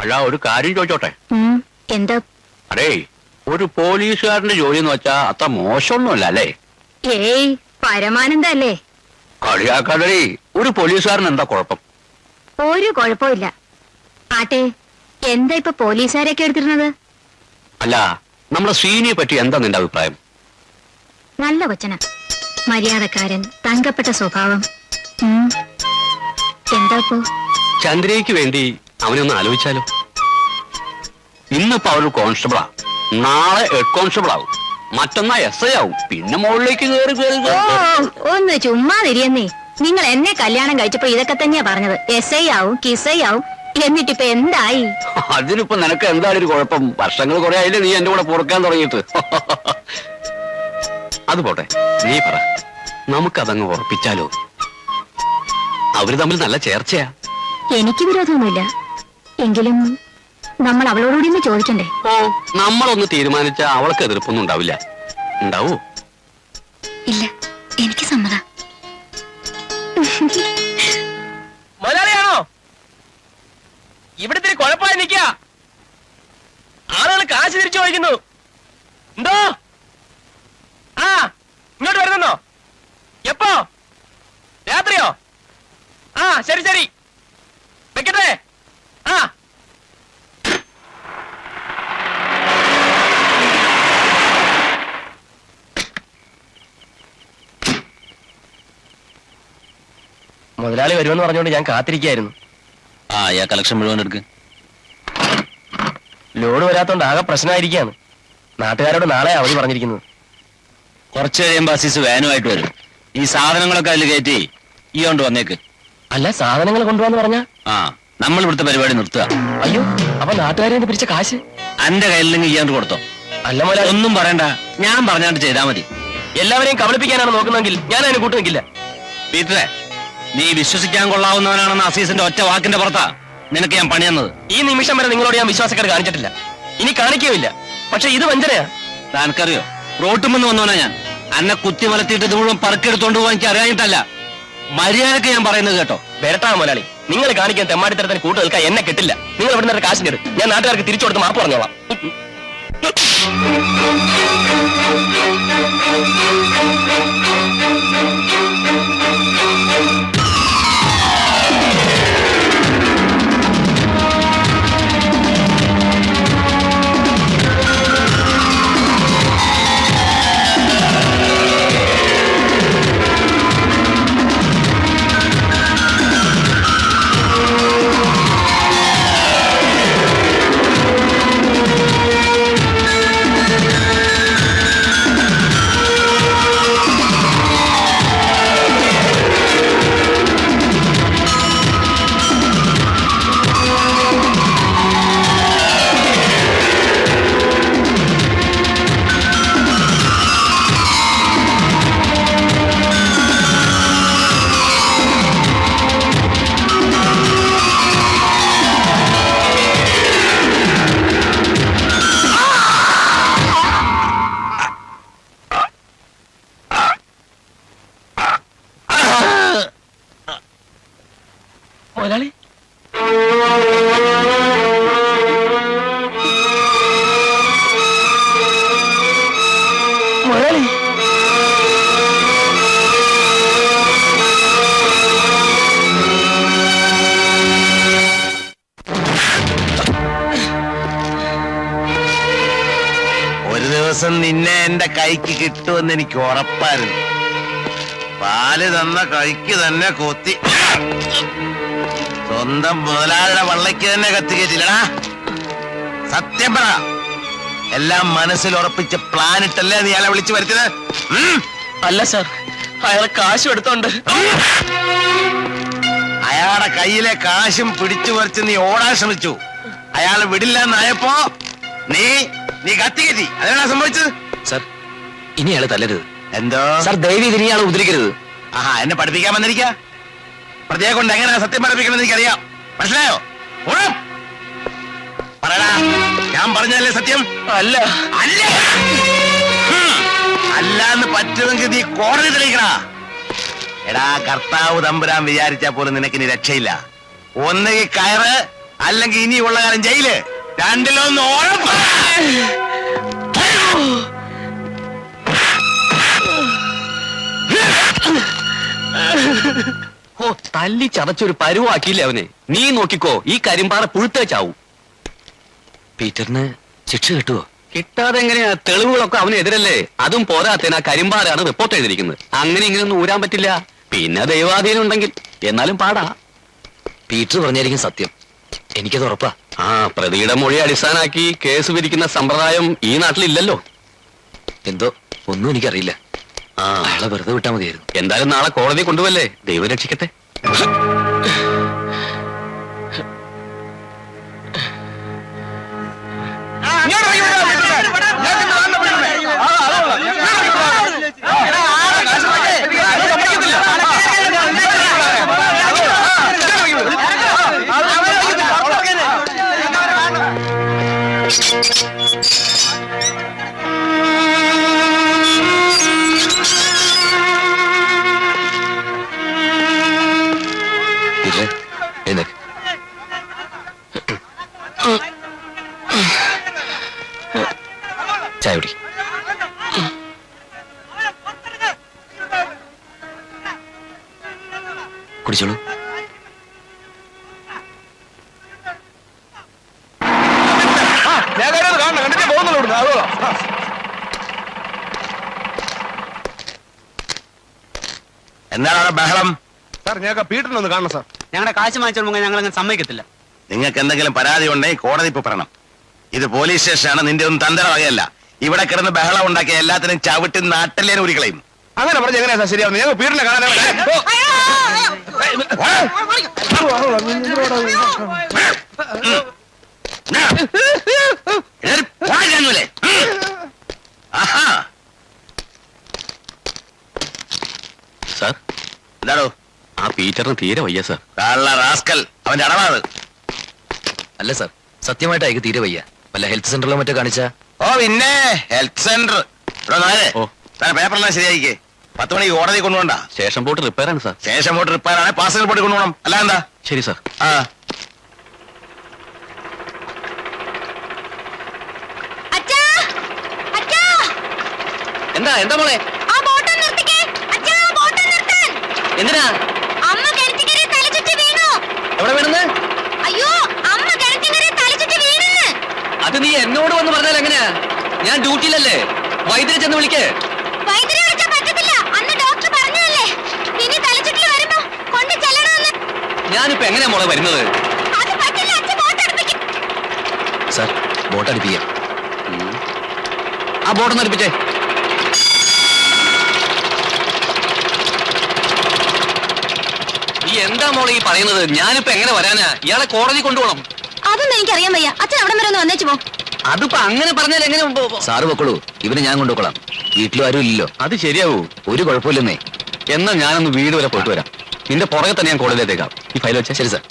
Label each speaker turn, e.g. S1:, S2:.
S1: അല്ല, ഒരു കാര്യം ചോദിച്ചോട്ടെ?
S2: എന്താ?
S1: അടേ, ഒരു പോലീസുകാരന്റെ ജോലി എന്ന് വെച്ചാ അത്ര മോശമൊന്നുമല്ല അല്ലേ?
S2: ഏയ്, പരമാനന്ദല്ലേ.
S1: കളിയാക്കാതെ. ഒരു പോലീസുകാരൻ എന്താ കുഴപ്പം?
S2: ഒരു കുഴപ്പമില്ല. ആട്ടെ, എന്താ ഇപ്പൊ പോലീസുകാരൊക്കെ എടുത്തിരുന്നത്?
S1: അല്ല, നമ്മുടെ ശ്രീനിയെ പറ്റി എന്താ നിന്റെ അഭിപ്രായം?
S2: നല്ല കൊച്ചന, മര്യാദക്കാരൻ, തങ്കപ്പെട്ട സ്വഭാവം. എന്താ ഇപ്പോ?
S1: ചന്ദ്രയ്ക്ക് വേണ്ടി അവനെ ഒന്ന് ആലോചിച്ചാലോ? ഇന്നിപ്പോ അവര് കോൺസ്റ്റബിളാ, നാളെ ഹെഡ് കോൺസ്റ്റബിൾ ആവും, മറ്റന്നാ SI ആവും, പിന്നെ മുകളിലേക്ക് കയറി.
S2: ഒന്ന് ചുമ്മാ തിരിയെന്നേ. നിങ്ങൾ എന്നെ കല്യാണം കഴിച്ചപ്പോ ഇതൊക്കെ തന്നെയാ പറഞ്ഞത്. SI ആവും, കിസൈ ആവും. എന്നിട്ടിപ്പോ എന്തായി?
S1: അതിനിപ്പോ നിനക്ക് എന്താണ് ഒരു കുഴപ്പം? വർഷങ്ങൾ കുറെ ആയില്ലേ നീ എന്റെ കൂടെ പൊറുക്കാൻ തുടങ്ങിയിട്ട്. അത് പോട്ടെ, നീ പറ, നമുക്കതങ്ങ് ഉറപ്പിച്ചാലോ? അവര് തമ്മിൽ നല്ല ചേർച്ചയാ.
S2: എനിക്ക് വിരോധമൊന്നുമില്ല, എങ്കിലും നമ്മൾ അവളോടുകൂടി ഒന്ന് ചോദിക്കണ്ടേ?
S1: ഓ, നമ്മളൊന്ന് തീരുമാനിച്ചാ അവൾക്ക് എതിർപ്പൊന്നും ഉണ്ടാവില്ല. ഉണ്ടാവൂ?
S2: ഇല്ല, എനിക്ക് സമ്മത.
S3: മലയാളിയാണോ? ഇവിടത്തെ കുഴപ്പമായി നിക്ക. ആളുകൾ കാശ് തിരിച്ചു ചോദിക്കുന്നു. എന്തോ? ആ, ഇങ്ങോട്ട് വരുന്നോ? എപ്പോ? രാത്രിയോ? ആ, ശരി ശരി, വെക്കട്ടെ. ആ, മുതലാളി വരുമെന്ന് പറഞ്ഞുകൊണ്ട് ഞാൻ കാത്തിരിക്കായിരുന്നു.
S4: കളക്ഷൻ മുഴുവൻ എടുക്ക്.
S3: ലോഡ് വരാത്തോണ്ട് ആകെ പ്രശ്നമായിരിക്കാണ്. നാട്ടുകാരോട് നാളെ അവധി പറഞ്ഞിരിക്കുന്നത്.
S4: കുറച്ച് കഴിയുമ്പോ അസീസ് വാനുമായിട്ട് വരും. ഈ സാധനങ്ങളൊക്കെ അതിൽ കയറ്റി ഈ കൊണ്ട് വന്നേക്ക്.
S3: അല്ല, സാധനങ്ങൾ കൊണ്ടുപോകാന്ന് പറഞ്ഞ?
S4: നമ്മൾ ഇവിടുത്തെ പരിപാടി നിർത്തുക.
S3: അയ്യോ, അപ്പൊ നാട്ടുകാരെ പിരിച്ച കാശ്
S4: എന്റെ കയ്യിലെങ്കിൽ ഈ കൊണ്ട് കൊടുത്തോ.
S3: അല്ല മുതലാളി,
S4: ഒന്നും പറയണ്ട, ഞാൻ പറഞ്ഞാണ്ട് ചെയ്താൽ മതി.
S3: എല്ലാവരെയും കബളിപ്പിക്കാനാണ് നോക്കുന്നെങ്കിൽ ഞാൻ അതിന് കൂട്ടു നിൽക്കില്ല.
S4: പീറ്ററെ, നീ വിശ്വസിക്കാൻ കൊള്ളാവുന്നവനാണെന്ന് അസീസിന്റെ ഒറ്റ വാക്കിന്റെ പുറത്താ നിനക്ക് ഞാൻ പണിയുന്നത്.
S3: ഈ നിമിഷം വരെ നിങ്ങളോട് ഞാൻ വിശ്വാസക്കേട് കാണിച്ചിട്ടില്ല, ഇനി കാണിക്കുകയില്ല. പക്ഷെ ഇത് വഞ്ചനയാ.
S4: താനക്കറിയോ, റോട്ടുമെന്ന് വന്നവനാ ഞാൻ. എന്നെ കുത്തി മലത്തിയിട്ട് ഇത് മുഴുവൻ പറക്കെടുത്തോണ്ട് പോകാൻ എനിക്ക് അറിയാനിട്ടല്ല. മര്യാദക്ക് ഞാൻ പറയുന്നത് കേട്ടോ.
S3: വരട്ടാ മുതലാളി, നിങ്ങൾ കാണിക്കാൻ തെമ്മാടിത്തരത്തിന് കൂട്ടു നിൽക്കാൻ എന്നെ കിട്ടില്ല. നിങ്ങൾ ഇവിടെ നിന്ന് കാശിന്റെ ഞാൻ നാട്ടുകാർക്ക് തിരിച്ചു കൊടുത്ത് മാപ്പ് പറഞ്ഞോളാം. മുതലാളി, മുതലാളി,
S5: ഒരു ദിവസം നിന്നെ എന്റെ കൈക്ക് കിട്ടുമെന്ന് എനിക്ക് ഉറപ്പായിരുന്നു. പാല് തന്ന കൈക്ക് തന്നെ കൊത്തി സ്വന്തം മുതലാളിയുടെ വള്ളയ്ക്ക് തന്നെ കത്തിക്കേറ്റില്ലടാ. സത്യം പറ, എല്ലാം മനസ്സിൽ ഉറപ്പിച്ച് പ്ലാനിട്ടല്ലേ നീ അയാളെ വിളിച്ചു വരുത്തിയത്?
S3: അല്ല സാർ, അയാളെ കാശും എടുത്തോണ്ട്.
S5: അയാളുടെ കയ്യിലെ കാശും പിടിച്ചു പറിച്ച് നീ ഓടാൻ ശ്രമിച്ചു. അയാൾ വിടില്ല എന്നായപ്പോ നീ കത്തിക്കേറ്റി. അതെന്താ സംഭവിച്ചത്?
S4: സർ, ഇനി അയാളെ തല്ലരുത്.
S5: എന്തോ
S4: സർ, ദയവ് ഇതിനെ ഇയാളെ ഉപദ്രവിക്കരുത്.
S5: ആഹാ, എന്നെ പഠിപ്പിക്കാൻ വന്നിരിക്ക. പ്രതിയെ കൊണ്ട് എങ്ങനെയാ സത്യം പഠിപ്പിക്കണമെന്ന് എനിക്കറിയാം. മനസ്സിലായോ? പറയടാ, ഞാൻ പറഞ്ഞല്ലേ സത്യം?
S3: അല്ല
S5: അല്ല അല്ലാന്ന് പറ്റുമെങ്കിൽ നീ കോടതി തെളിയിക്കടാ. എടാ, കർത്താവ് തമ്പുരാൻ വിചാരിച്ചാൽ പോലും നിനക്കിനി രക്ഷയില്ല. ഒന്നുകിൽ കയറ്, അല്ലെങ്കിൽ ഇനിയുള്ള കാലം ജയില്. രണ്ടിലൊന്ന് ഉറപ്പ്.
S1: ഓ, തല്ലി ചതച്ചൊരു പരുവാക്കിയില്ലേ അവനെ. നീ നോക്കിക്കോ, ഈ കരിമ്പാറ പുഴുത്തേ ചാവും.
S4: പീറ്ററിന് ശിക്ഷ കിട്ടുവോ?
S1: കിട്ടാതെ എങ്ങനെയാ? തെളിവുകളൊക്കെ അവനെതിരല്ലേ. അതും പോരാത്തേന കരിമ്പാറാണ് റിപ്പോർട്ട് ചെയ്തിരിക്കുന്നത്. അങ്ങനെ ഇങ്ങനെയൊന്നും ഊരാൻ പറ്റില്ല. പിന്നെ ദൈവാധീനം ഉണ്ടെങ്കിൽ എന്നാലും പാടാ.
S4: പീറ്റർ പറഞ്ഞായിരിക്കും സത്യം, എനിക്കത് ഉറപ്പാ.
S1: ആ, പ്രതിയുടെ മൊഴി അടിസ്ഥാനാക്കി കേസ് വിധിക്കുന്ന സമ്പ്രദായം ഈ നാട്ടിലില്ലല്ലോ.
S4: എന്തോ ഒന്നും എനിക്കറിയില്ല.
S1: ആ,
S4: അയാളെ വെറുതെ വിട്ടാ മതിയായിരുന്നു.
S1: എന്തായാലും നാളെ കോടതി കൊണ്ടുവല്ലേ. ദൈവം രക്ഷിക്കട്ടെ.
S4: പീറ്ററെ, എഴുന്നേക്ക്. ചായ കുടി. കുടിച്ചോളൂ.
S5: എന്താണ് അവിടെ ബഹളം?
S6: സാർ ഞങ്ങൾക്ക് പീറ്ററിനൊന്ന് കാണണം സാർ.
S3: ഞങ്ങളുടെ കാശ് വാങ്ങിച്ചോളുമ്പോ ഞങ്ങൾ അങ്ങനെ സമ്മതിക്കത്തില്ല.
S5: നിങ്ങൾക്ക് എന്തെങ്കിലും പരാതി ഉണ്ടെങ്കിൽ കോടതി ഇപ്പൊ പറയണം. ഇത് പോലീസ് സ്റ്റേഷനാണ്, നിന്റെ ഒന്നും തന്തര വകയല്ല. ഇവിടെ കിടന്ന് ബഹളം ഉണ്ടാക്കിയ എല്ലാത്തിനും ചവിട്ടി നാട്ടിലേനെ ഉരുകളയും.
S6: അങ്ങനെ പറഞ്ഞ എങ്ങനെയാ സാർ ശരിയാവുന്നത്? ഞങ്ങൾ പീറ്ററിനെ കാണാനാണ്.
S1: സാർ,
S5: എന്താടോ?
S1: ആ പീറ്ററിന് തീരെ വയ്യ സാർ.
S5: കള്ള റാസ്കൽ, അവന്റെ അടവാത്.
S4: അല്ല സാർ, സത്യമായിട്ട് അയക്ക് തീരെ വയ്യ. വല്ല ഹെൽത്ത് സെന്ററിലോ മറ്റോ കാണിച്ചാ?
S5: ഓ പിന്നെ ഹെൽത്ത് സെന്റർ.
S1: ഓ.
S5: പേപ്പറെല്ലാം ശരിയായിക്കേ. 10 മണിക്ക് കോടതി കൊണ്ടുപോണ്ട.
S1: സ്റ്റേഷൻ ബോട്ട് റിപ്പയർ ആണ് സാർ.
S5: സ്റ്റേഷൻ ബോട്ട് റിപ്പയർ ആണ്, പാസഞ്ചർ ബോട്ട് കൊണ്ടുപോകണം. അല്ല എന്താ?
S1: ശരി സാർ.
S5: ആ
S2: അച്ഛാ, അച്ഛാ,
S3: എന്താ എന്താ മോളെ?
S2: ആ ബോട്ട് നിർത്തിക്കേ. അച്ഛാ, ബോട്ട് നിർത്താൻ.
S3: എന്തിനാ?
S2: അമ്മ കിണറ്റിക്കരെ തലചുറ്റി വീണു.
S3: എവിടെ വീണെന്ന്?
S2: അയ്യോ, അമ്മ കിണറ്റിക്കരെ തലചുറ്റി വീണെന്ന്.
S3: അത് നീ എന്നോട് വന്ന് പറഞ്ഞാൽ എങ്ങനെയാ? ഞാൻ ഡ്യൂട്ടിയിലല്ലേ. വൈദ്യുതി ചെന്ന് വിളിക്കേ.
S2: വൈദ്യുതി വിളിച്ചാൽ പറ്റത്തില്ല. അന്ന് ഡോക്ടർ പറഞ്ഞതല്ലേ, ഇനി തലചുറ്റി വരുമ്പോ കൊണ്ട് ചെല്ലണമെന്ന്.
S1: ഞാനിപ്പോ എങ്ങനെയാ മോളെ വരുന്നത്?
S2: അത് പറ്റില്ല. അച്ഛൻ ബോട്ട് അടുപ്പിക്കും.
S4: സാർ, ബോട്ട് അടുപ്പിക്കാം.
S1: ആ ബോട്ടൊന്ന് അടുപ്പിച്ചേ. ഈ എന്താ മോളെ ഈ പറയുന്നത്? ഞാനിപ്പോ എങ്ങനെ വരാനാ? ഇയാളെ കോടതി കൊണ്ടുപോകണം.
S2: അതൊന്നും എനിക്കറിയാൻ വയ്യ. അച്ഛൻ അവിടെ വരെ ഒന്ന് വന്നേച്ചു പോ.
S1: അതിപ്പോ അങ്ങനെ പറഞ്ഞാൽ എങ്ങനെ?
S4: സാറ് പൊക്കോളൂ, ഇവനെ ഞാൻ കൊണ്ടുപോകலாம். വീട്ടിലും ആരും ഇല്ലല്ലോ.
S1: അത് ശരിയാവൂ.
S4: ഒരു കുഴപ്പമില്ലെന്നേ.
S1: എന്നാൽ ഞാനൊന്ന് വീട് വരെ പോയിട്ട് വരാം. നിന്റെ പുറകെ തന്നെ ഞാൻ കോടതിയിലേക്കാം. ഈ ഫയൽ വെച്ചേ.
S4: ശരി സാർ.